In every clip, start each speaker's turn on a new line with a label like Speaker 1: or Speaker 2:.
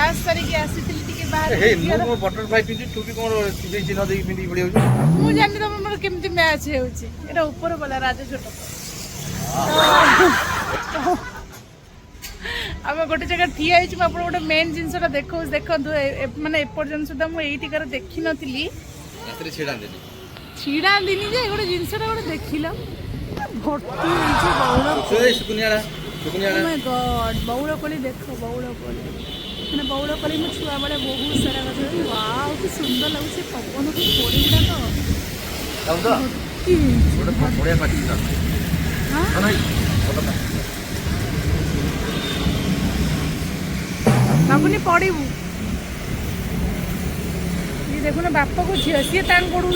Speaker 1: Class सारी आसीथिली टिके बाहर
Speaker 2: हे मो बटरफ्लाई पिंजी तू भी कोन सिधे चिन्ह देई पिंडी पड़ी होछ
Speaker 1: मु जानि तम मोर केमति मैच हेउची एटा ऊपर वाला राजा छोट आम गोटे जगह ठिया होइछ म अपन गोटे मेन जिंसटा देखौ देखंतु माने एपर्जन सुदा मु एई टिकार देखि नथिली
Speaker 2: एतरे
Speaker 1: छिड़ा दिनी जे गोटे जिंसटा गोटे देखिलो भर्ती होइछ बौळ
Speaker 2: सुकुनियाडा
Speaker 1: ओ माय गॉड बौळ कोली देखो बौळ कोली मैंने बौड़ कली मो छुआ बड़े बहुत सारा गछ वाओ कि सुंदर लगुचे पवन को कोड़ी गुडा तो
Speaker 2: बढ़िया पाटी
Speaker 1: हां
Speaker 2: नहीं
Speaker 1: बाबुनी पड़ीबू ये देखो ना बाप को झियो सी टांग पड़ू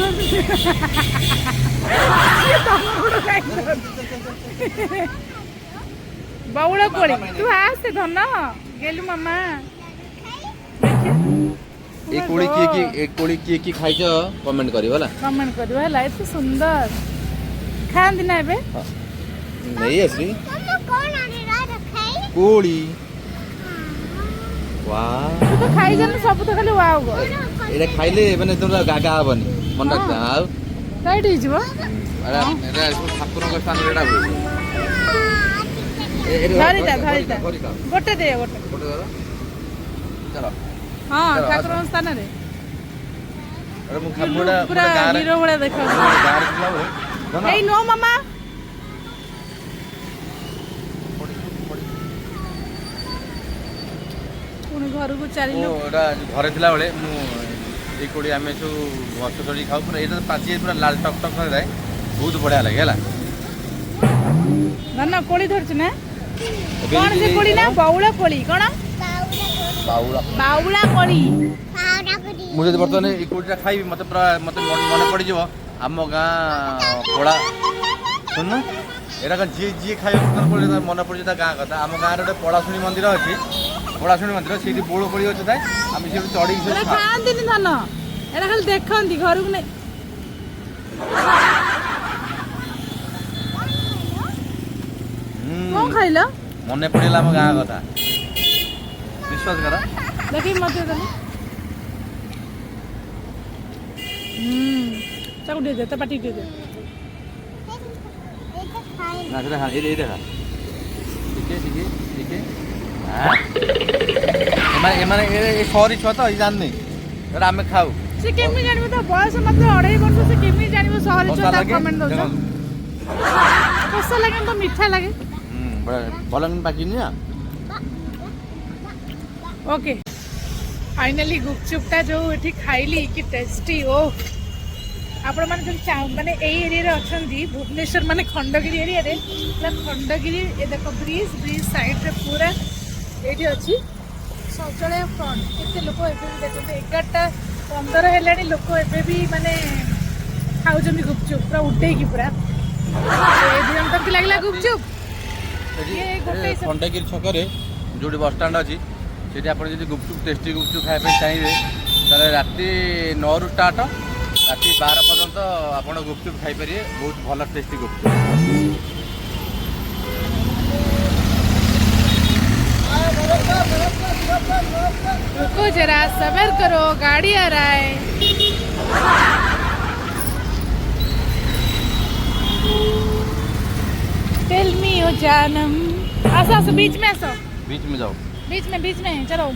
Speaker 1: बौड़ कोली तू आसे धन गेलु मामा
Speaker 2: एक कोड़ी की खाइछ कमेंट करियो होला
Speaker 1: कमेंट करियो होला एते सुंदर खान दिना एबे
Speaker 2: नहीं असली
Speaker 3: कौन आने रखाई
Speaker 2: कोड़ी वाह
Speaker 1: तू तो खाई जन सब तो खाली वाव गो
Speaker 2: एटा खाइले माने तोरा गागा हबनी मन रखता आउ
Speaker 1: राइट हिजबो
Speaker 2: अरे एटा ठाकुर को स्थान रेडा
Speaker 1: धरिता गोटे दे गोटे
Speaker 2: चलो
Speaker 1: हां ठाकुर स्थान रे
Speaker 2: अरे मु खापुडा
Speaker 1: पूरा हीरो बड़ा देखा
Speaker 2: गार खिला बोले
Speaker 1: ए नो मामा पुणी घर को चली
Speaker 2: ओटा घरे थिला बेले मु ए कोडी आमे सु गछ चढ़ी खाऊ पूरा एटा पाची पूरा लाल टक टक करे जाय बहुत बढ़िया लागे हला
Speaker 1: ना कोली धरछ ना कौन से कोली ना बाउला कोली कोन बाउला कोली
Speaker 2: मुझे तो बर्तमान ए कोडीटा खाइबी मते पूरा मते मन पड़ी जीवो आम गाँ पोड़ा सुन एटा का जी जी खाइ पड़े मन पड़ी जा गाँ कथा आम गाँ रे पड़ाशुणी मंदिर अछि पड़ाशुणी मंदिर सेठी बोड़ पड़ी अछि ताई आम से चढ़ी से
Speaker 1: खांदिनी धन एटा खाली देखंती घर को नै कौन खाइला
Speaker 2: मने पड़िला आम गाँ कथा विश्वास कर
Speaker 1: देखि मते दे चाकू दे दे तो पाटी दे दे
Speaker 2: ना से खा ए देखा ठीक है हां एमाने ए सॉरी छ त जान नै एटा आमे खाऊ
Speaker 1: से केमी जानिबो तो बयस मत 2.5 वर्ष से केमी जानिबो सहरी छ ता कमेंट दो कसा लागे तो मीठा लागे
Speaker 2: भलन बाकी निया
Speaker 1: ओके फाइनली गुपचुपटा जो एठी खाइली कि टेस्टी ओ आपण माने जो माने एई एरिया रे अछंदी भुवनेश्वर माने खंडगिरी एरिया रे खंडगिरी ए देखो ब्रिज साइड रे पूरा एठी अछि शौचालय फ्रंट केते लोक एबे देखो 11:15 हेलानी लोक एबे भी माने खाउजनी गुपचुप पूरा उठे की पूरा ए दिन तक लागला गुपचुप ये गोटे
Speaker 2: खंडगिरी छकरे जोडी बस स्टैंड अछि सेठी आपण जदी गुपचुप टेस्टी गुपचुप खाइ पे चाहिए ताले राती 9 रु स्टार्ट राती 12 पर्यंत आपण गुपचुप खाइ परिए बहुत भल टेस्टी गुपचुप
Speaker 1: रुको जरा सब्र करो गाड़ी आ रहा है टेल मी ओ जानम आसो बीच में आसो
Speaker 2: बीच में जाओ
Speaker 1: बीच में चलो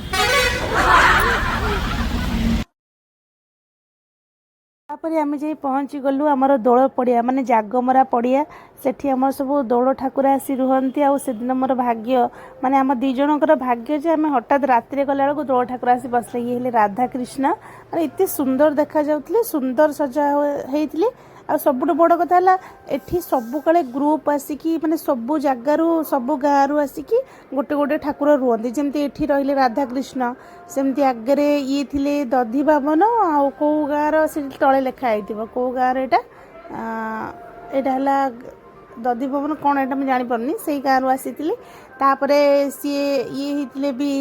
Speaker 1: तापर आम जाई पहुँची गलु आमर दोल पड़िया माने जागमरा पड़िया सेठी आम सब दोल ठाकुर आसी रुहंती आ से दिन मोर भाग्य माने आम दी जनकर भाग्य जे आम हठात रात्रि गला बेलू दोल ठाकुर आसी बसले ये हेले राधा कृष्ण माने इतने सुंदर देखा जाउतले सुंदर सजा हेइतले आ सबुठ बड़ कथा है एठी सबु काले ग्रुप आसिकी माने सबु जगारू सबु गाँव आसिकी गोटे गोटे ठाकुर रुहंती जेमती एठी रहिले राधा कृष्ण सेमती आगे ये थिले दधी बाबन आ कौ गाँव से तले लिखा होइतिबो कौ गाँव एटा एटा हला दधी भवन कौन एटा मैं जानी परनी सेई गाँव आसीतिले तापरे सी ये हितले भी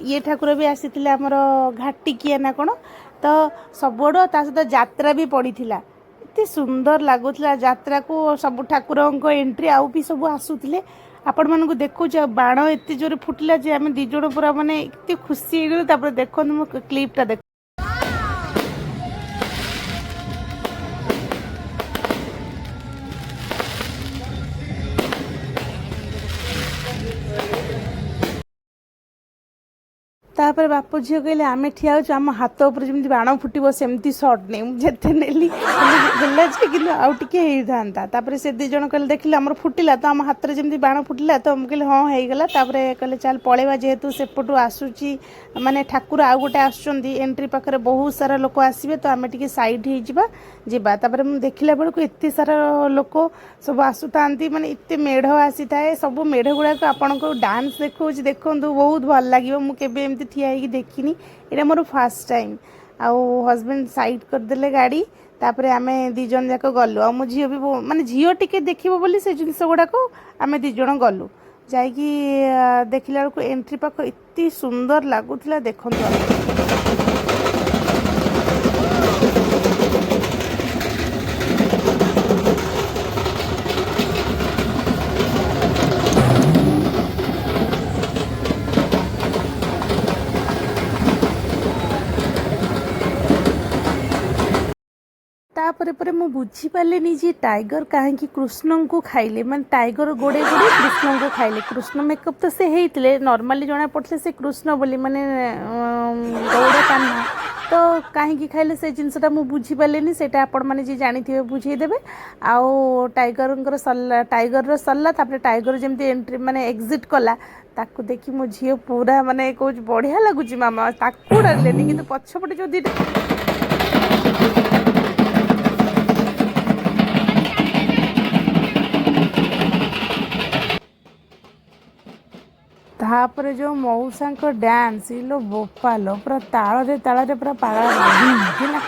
Speaker 1: ये ठाकुर भी आसीतिले हमर घाटिकिया ना कोन तो सबुड़ ता सहित यात्रा भी पड़ीथिला एते सुंदर लगुला यात्रा को सब ठाकुर एंट्री आउ भी सब आसुले आपण मानक देखु बाण एत जोर फुटिला जे आम दिज पूरा माने एत खुशी हो गलु देखो मो क्लिपटा देख तापर बाप झील कहले आम ठिया हो आम हाथ उपर जमी बाण फुटब सेमती सर्ट नहीं मुझे नेली कि आउ टे था से दिज कहले देखिले आम फुटिला तो आम हाथ में जमी बाण फुटिला तो मुझे कहले हाँ होगला कहले चल पलैवा जेहेतु सेपटू आसूची माने ठाकुर आउ गोटे आसुच्च एंट्री पाखे बहुत सारा लोक आसवे तो आम टे सैड होता मुझे देखला बेलू एत सारा लोक सब आसुता माने एत मेढ़ आसी थाए सब मेढ़ गुड़ाक आपण को डांस देखो देखु बहुत भल लगे मुझे ठिया होगी देखनी ये मोर फास्ट टाइम आउ हजबैंड साइड करदे गाड़ी तापर आम दीज जाक गलु आ मो झी भी माने झील टिके देखिबो बोली से जिनस गुड़ाक आम दीज गलु जाइकी देखला बेलू एंट्री पाख एत सुंदर लगुला देखु तापर पर मु बुझी पारे जे टाइगर कहीं कृष्ण को खाइले माने टाइगर गोड़े गोड़े कृष्ण को खाइले कृष्ण मेकअप तो से होते नॉर्मली जना पड़े से कृष्ण बोली माने गौड़ कान्हा तो कहीं खाइले से जिनसटा मु बुझी पारे से आपण मैंने जी जानी थे बुझेदेवे आउ टाइगर सरला टाइगर सरला टाइगर जमी एंट्री माने एग्जिट कला ताकू देखी मो झील पूरा माने कौच बढ़िया लगुच मामा ताकू डरलेनी कि पछपटे जो दीटा तापर जो मौसा डांस लो बोपाल पूरा ताल ताल पूरा पागल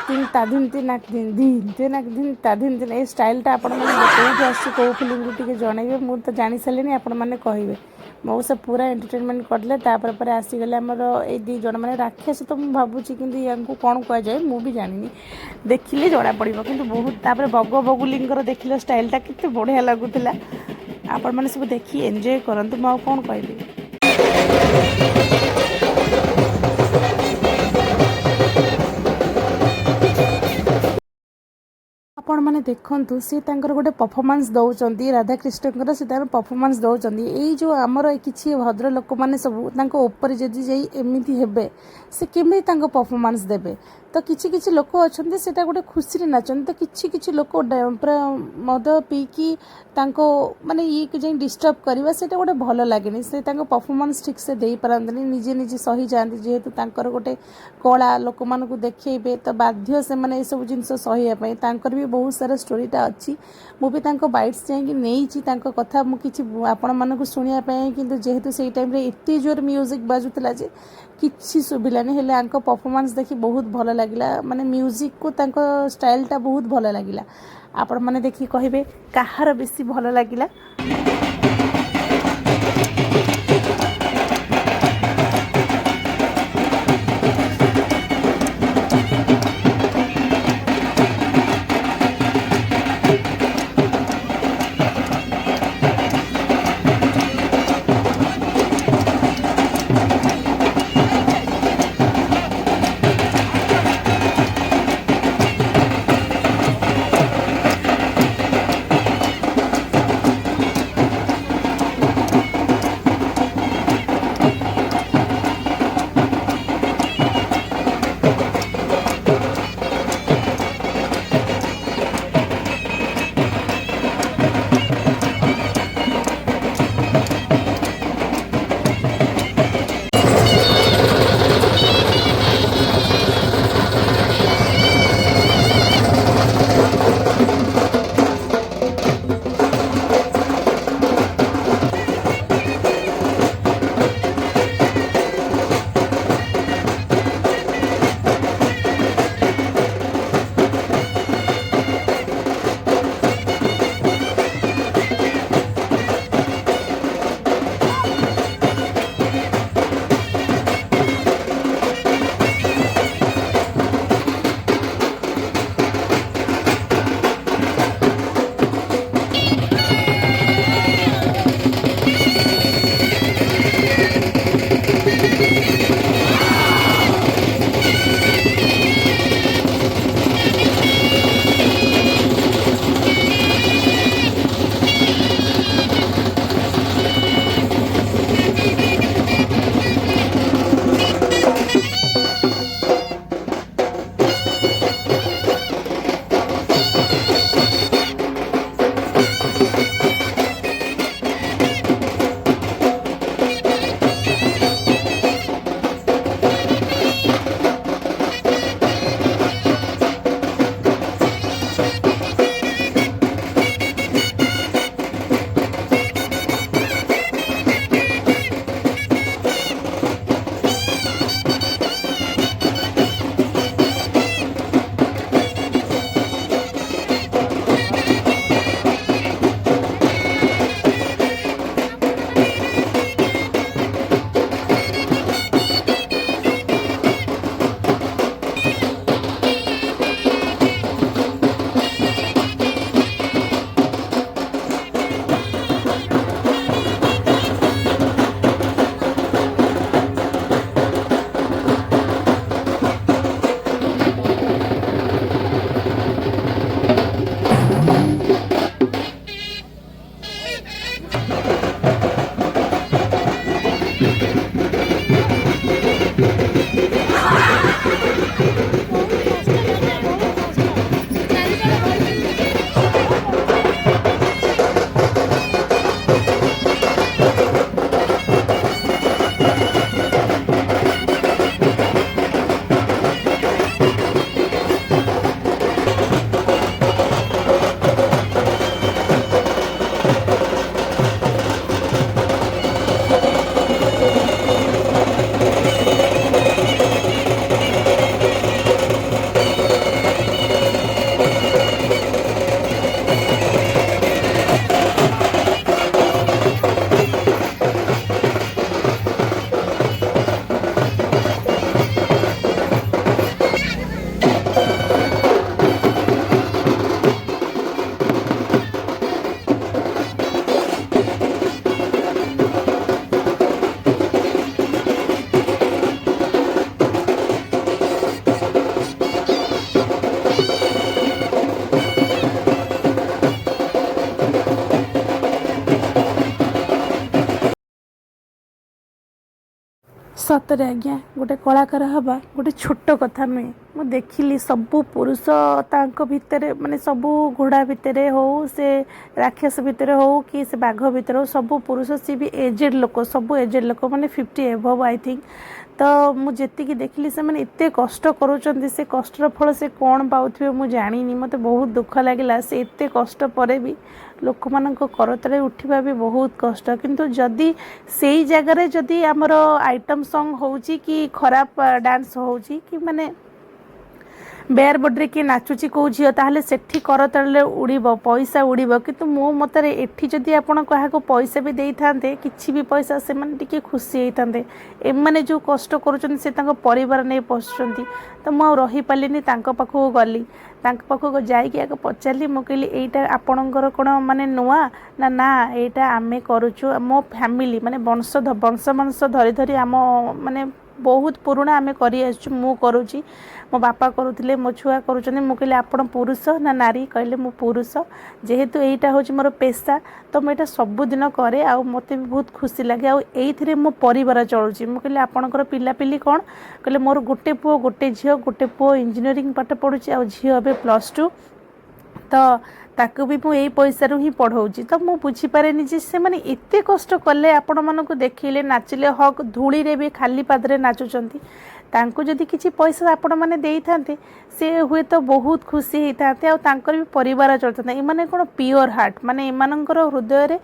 Speaker 1: दिन ताधिन दिन ताधिन दिन ये स्टाइलटा आपण मैंने कौ फिल्म टी जनइबे मुझे तो जानी सारे आपण मैंने कहे मौसा पूरा एंटरटेनमेंट करले पर आसीगले आमर ये दी जन मैंने राक्षस तो मुझे भावुची कि या कौन कहुए मुझे जानी देखिले जना पड़ो कि बहुत बग बगुली देखिले स्टाइलटा केते बढ़िया लगुला आपण मैंने सब देखी एंजॉय करंतु मु कौन कहबी आपण मैंने देखु सी गोटे परफॉर्मेंस दौरान राधाकृष्ण से परफॉर्मेंस दौरान यही जो आमर किसी भद्र लोक मैंने सब ऊपर जदि एमती हे से केमी परफॉर्मेंस देवे तो किसी किसी लोक अच्छा से गोटे खुशी नाचन तो किसी किसी लोक पूरा मद पीकी माने ये जाए डिस्टर्ब करवा से गोटे भल लगे से परफॉर्मेंस ठीक से दे पारती निजे निजे सही जाती जेहेतु गोटे कला लोक मान देखेबे तो बाध्य से मैंने ये सब जिन सहीवाई भी बहुत सारा स्टोरीटा अच्छी मुझे बाइट्स जाकि नहीं कथा मुझे आपण मानक शुणापी कि जेहेतु से टाइम एत जोर म्यूजिक बाजुला जे किसी शुभिलानी हेले आंको परफॉर्मेंस देखी बहुत भल लगिला माने म्यूजिक को तांको स्टाइलटा बहुत भल लगिला आपण माने देखी कहिबे काहार बेसी भल लगिला। ସତରେ ଆଜ୍ଞା ଗୋଟେ କଳାକାର ହେବା ଗୋଟେ ଛୋଟ କଥା ନୁହେଁ। ମୁଁ ଦେଖିଲି ସବୁ ପୁରୁଷ ତାଙ୍କ ଭିତରେ ମାନେ ସବୁ ଘୋଡ଼ା ଭିତରେ ହଉ ସେ ରାକ୍ଷସ ଭିତରେ ହଉ କି ସେ ବାଘ ଭିତରେ ହଉ ସବୁ ପୁରୁଷ ସିଏ ବି ଏଜେଡ୍ ଲୋକ ସବୁ ଏଜେଡ୍ ଲୋକ ମାନେ 50 ଏଭବ୍ ଆଇ ଥିଙ୍କ। ତ ମୁଁ ଯେତିକି ଦେଖିଲି ସେମାନେ ଏତେ କଷ୍ଟ କରୁଛନ୍ତି ସେ କଷ୍ଟର ଫଳ ସେ କ'ଣ ପାଉଥିବେ ମୁଁ ଜାଣିନି। ମୋତେ ବହୁତ ଦୁଃଖ ଲାଗିଲା ସେ ଏତେ କଷ୍ଟ ପରେ ବି ଲୋକମାନଙ୍କ କରତଳେ ଉଠିବା ବି ବହୁତ କଷ୍ଟ। କିନ୍ତୁ ଯଦି ସେଇ ଜାଗାରେ ଯଦି ଆମର ଆଇଟମ୍ ସଙ୍ଗ ହେଉଛି କି ଖରାପ ଡ୍ୟାନ୍ସ ହେଉଛି କି ମାନେ ବେୟାର ବଡ଼ିରେ କିଏ ନାଚୁଛି କେଉଁ ଝିଅ ତାହେଲେ ସେଠି କରତଳରେ ଉଡ଼ିବ ପଇସା ଉଡ଼ିବ। କିନ୍ତୁ ମୋ ମତରେ ଏଠି ଯଦି ଆପଣ କାହାକୁ ପଇସା ବି ଦେଇଥାନ୍ତେ କିଛି ବି ପଇସା ସେମାନେ ଟିକେ ଖୁସି ହେଇଥାନ୍ତେ। ଏମାନେ ଯେଉଁ କଷ୍ଟ କରୁଛନ୍ତି ସେ ତାଙ୍କ ପରିବାର ନେଇ ପଶୁଛନ୍ତି। ତ ମୁଁ ଆଉ ରହିପାରିଲିନି ତାଙ୍କ ପାଖକୁ ଗଲି। ତାଙ୍କ ପାଖକୁ ଯାଇକି ଆଗ ପଚାରିଲି ମୁଁ କହିଲି ଏଇଟା ଆପଣଙ୍କର କ'ଣ ମାନେ ନୂଆ ନା ନା ଏଇଟା ଆମେ କରୁଛୁ ମୋ ଫ୍ୟାମିଲି ମାନେ ବଂଶ ଧରି ଧରି ଆମ ମାନେ ବହୁତ ପୁରୁଣା ଆମେ କରି ଆସିଛୁ ମୁଁ କରୁଛି ମୋ ବାପା କରୁଥିଲେ ମୋ ଛୁଆ କରୁଛନ୍ତି। ମୁଁ କହିଲି ଆପଣ ପୁରୁଷ ନା ନାରୀ କହିଲେ ମୁଁ ପୁରୁଷ ଯେହେତୁ ଏଇଟା ହେଉଛି ମୋର ପେସା ତ ମୁଁ ଏଇଟା ସବୁଦିନ କରେ ଆଉ ମୋତେ ବି ବହୁତ ଖୁସି ଲାଗେ ଆଉ ଏଇଥିରେ ମୋ ପରିବାର ଚଳୁଛି। ମୁଁ କହିଲି ଆପଣଙ୍କର ପିଲାପିଲି କ'ଣ କହିଲେ ମୋର ଗୋଟେ ପୁଅ ଗୋଟେ ଝିଅ ଗୋଟେ ପୁଅ ଇଞ୍ଜିନିୟରିଂ ପାଠ ପଢ଼ୁଛି ଆଉ ଝିଅ ଏବେ +2 ତ ତାକୁ ବି ମୁଁ ଏଇ ପଇସାରୁ ହିଁ ପଢ଼ଉଛି। ତ ମୁଁ ବୁଝିପାରେନି ଯେ ସେମାନେ ଏତେ କଷ୍ଟ କଲେ ଆପଣମାନଙ୍କୁ ଦେଖେଇଲେ ନାଚିଲେ ହକ୍ ଧୂଳିରେ ବି ଖାଲି ପାଦରେ ନାଚୁଛନ୍ତି। ତାଙ୍କୁ ଯଦି କିଛି ପଇସା ଆପଣମାନେ ଦେଇଥାନ୍ତେ ସେ ହୁଏତ ବହୁତ ଖୁସି ହେଇଥାନ୍ତେ ଆଉ ତାଙ୍କର ବି ପରିବାର ଚଳିଥାନ୍ତା। ଏମାନେ କ'ଣ ପିଓର ହାର୍ଟ ମାନେ ଏମାନଙ୍କର ହୃଦୟରେ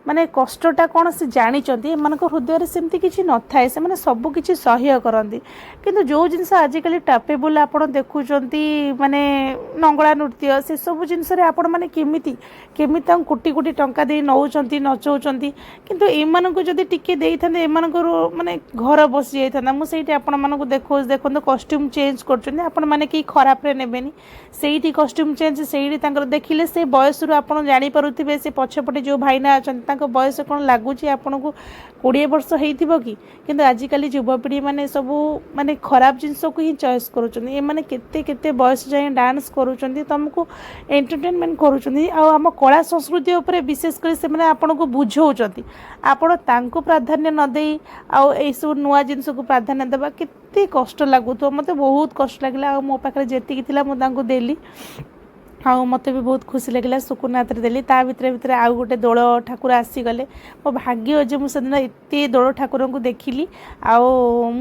Speaker 1: ମାନେ କଷ୍ଟଟା କ'ଣ ସେ ଜାଣିଛନ୍ତି। ଏମାନଙ୍କ ହୃଦୟରେ ସେମିତି କିଛି ନଥାଏ ସେମାନେ ସବୁ କିଛି ସହ୍ୟ କରନ୍ତି। କିନ୍ତୁ ଯେଉଁ ଜିନିଷ ଆଜିକାଲି ଟାପେବୁଲ୍ ଆପଣ ଦେଖୁଛନ୍ତି ମାନେ ନଙ୍ଗଳା ନୃତ୍ୟ ସେସବୁ ଜିନିଷରେ ଆପଣମାନେ କେମିତି ତାଙ୍କୁ କୋଟି କୋଟି ଟଙ୍କା ଦେଇ ନେଉଛନ୍ତି ନଚଉଛନ୍ତି। କିନ୍ତୁ ଏମାନଙ୍କୁ ଯଦି ଟିକେ ଦେଇଥାନ୍ତେ ଏମାନଙ୍କର ମାନେ ଘର ବସି ଯାଇଥାନ୍ତା। ମୁଁ ସେଇଠି ଆପଣମାନଙ୍କୁ ଦେଖନ୍ତୁ କଷ୍ଟ୍ୟୁମ୍ ଚେଞ୍ଜ କରୁଛନ୍ତି ଆପଣମାନେ କେହି ଖରାପରେ ନେବେନି। ସେଇଠି କଷ୍ଟ୍ୟୁମ୍ ଚେଞ୍ଜ ସେଇଠି ତାଙ୍କର ଦେଖିଲେ ସେ ବୟସରୁ ଆପଣ ଜାଣିପାରୁଥିବେ ସେ ପଛପଟେ ଯେଉଁ ଭାଇନା ଅଛନ୍ତି ତାଙ୍କ ବୟସ କ'ଣ ଲାଗୁଛି ଆପଣଙ୍କୁ 20 ବର୍ଷ ହେଇଥିବ କି। କିନ୍ତୁ ଆଜିକାଲି ଯୁବପିଢ଼ି ମାନେ ସବୁ ମାନେ ଖରାପ ଜିନିଷକୁ ହିଁ ଚଏସ୍ କରୁଛନ୍ତି। ଏମାନେ କେତେ କେତେ ବୟସ ଯାଏଁ ଡାନ୍ସ କରୁଛନ୍ତି ତୁମକୁ ଏଣ୍ଟରଟେନମେଣ୍ଟ କରୁଛନ୍ତି ଆଉ ଆମ କଳା ସଂସ୍କୃତି ଉପରେ ବିଶେଷ କରି ସେମାନେ ଆପଣଙ୍କୁ ବୁଝାଉଛନ୍ତି। ଆପଣ ତାଙ୍କୁ ପ୍ରାଧାନ୍ୟ ନ ଦେଇ ଆଉ ଏଇସବୁ ନୂଆ ଜିନିଷକୁ ପ୍ରାଧାନ୍ୟ ଦେବା କେତେ କଷ୍ଟ ଲାଗୁଥିବ। ମୋତେ ବହୁତ କଷ୍ଟ ଲାଗିଲା ଆଉ ମୋ ପାଖରେ ଯେତିକି ଥିଲା ମୁଁ ତାଙ୍କୁ ଦେଲି ଆଉ ମୋତେ ବି ବହୁତ ଖୁସି ଲାଗିଲା ସୁକୁନ ହାତରେ ଦେଲି। ତା ଭିତରେ ଆଉ ଗୋଟେ ଦୋଳ ଠାକୁର ଆସିଗଲେ। ମୋ ଭାଗ୍ୟ ଯେ ମୁଁ ସେଦିନ ଏତେ ଦୋଳ ଠାକୁରଙ୍କୁ ଦେଖିଲି ଆଉ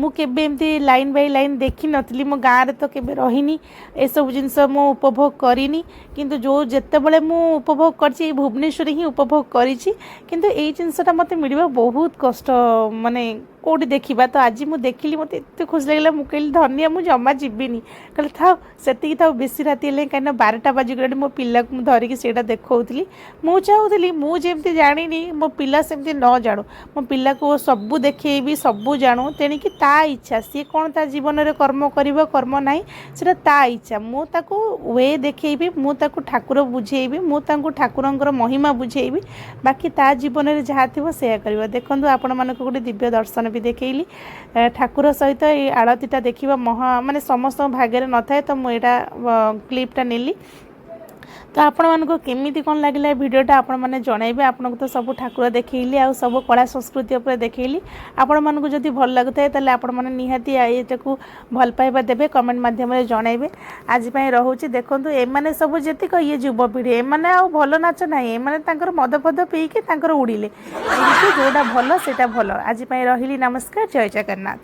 Speaker 1: ମୁଁ କେବେ ଏମିତି ଲାଇନ୍ ବାଇ ଲାଇନ୍ ଦେଖିନଥିଲି। ମୋ ଗାଁରେ ତ କେବେ ରହିନି ଏସବୁ ଜିନିଷ ମୁଁ ଉପଭୋଗ କରିନି। କିନ୍ତୁ ଯେତେବେଳେ ମୁଁ ଉପଭୋଗ କରିଛି ଏଇ ଭୁବନେଶ୍ୱରରେ ହିଁ ଉପଭୋଗ କରିଛି। କିନ୍ତୁ ଏଇ ଜିନିଷଟା ମୋତେ ମିଳିବା ବହୁତ କଷ୍ଟ ମାନେ କେଉଁଠି ଦେଖିବା। ତ ଆଜି ମୁଁ ଦେଖିଲି ମୋତେ ଏତେ ଖୁସି ଲାଗିଲା ମୁଁ କହିଲି ଧନିଆ ମୁଁ ଜମା ଯିବିନି। କହିଲେ ଥାଉ ସେତିକି ଥାଉ ବେଶୀ ରାତି ହେଲେ କାହିଁକିନା 12ଟା ବାଜିଗଲାଣି ମୋ ପିଲାକୁ ମୁଁ ଧରିକି ସେଇଟା ଦେଖାଉଥିଲି। ମୁଁ ଚାହୁଁଥିଲି ମୁଁ ଯେମିତି ଜାଣିନି ମୋ ପିଲା ସେମିତି ନ ଜାଣୁ। ମୋ ପିଲାକୁ ସବୁ ଦେଖେଇବି ସବୁ ଜାଣୁ ତେଣିକି ତା ଇଚ୍ଛା ସିଏ କ'ଣ ତା ଜୀବନରେ କର୍ମ କରିବ କର୍ମ ନାହିଁ ସେଇଟା ତା ଇଚ୍ଛା। ମୁଁ ତାକୁ ୱେ ଦେଖେଇବି ମୁଁ ତାକୁ ଠାକୁର ବୁଝେଇବି ମୁଁ ତାଙ୍କୁ ଠାକୁରଙ୍କର ମହିମା ବୁଝେଇବି। ବାକି ତା ଜୀବନରେ ଯାହା ଥିବ ସେୟା କରିବ। ଦେଖନ୍ତୁ ଆପଣମାନଙ୍କୁ ଗୋଟେ ଦିବ୍ୟ ଦର୍ଶନ ବି ଦେଖେଇଲି ଠାକୁର ସହିତ ଏଇ ଆଳତୀଟା ଦେଖିବା ମାନେ ସମସ୍ତଙ୍କ ଭାଗ୍ୟରେ ନଥାଏ। ତ ମୁଁ ଏଇଟା କ୍ଲିପ୍ଟା ନେଲି। तो आपण मानको केमिति कौन लगे भिडटा आपण मैंने जनइबे आपन को तो सब ठाकुर देखली आ सब कला संस्कृति उपर देखली आपण मानको जदि भल लगुता है आपण मैंने निहाती ये को भल पाइबा देबे कमेंट माध्यम जनइबे आज रोचे देखो एमाने सब जेतिक ये युवपीढ़ी एमाने आ भल नाच ना एमाने मद फद पीके उड़िले जोटा भल सेटा भल आज रही नमस्कार जय जगन्नाथ।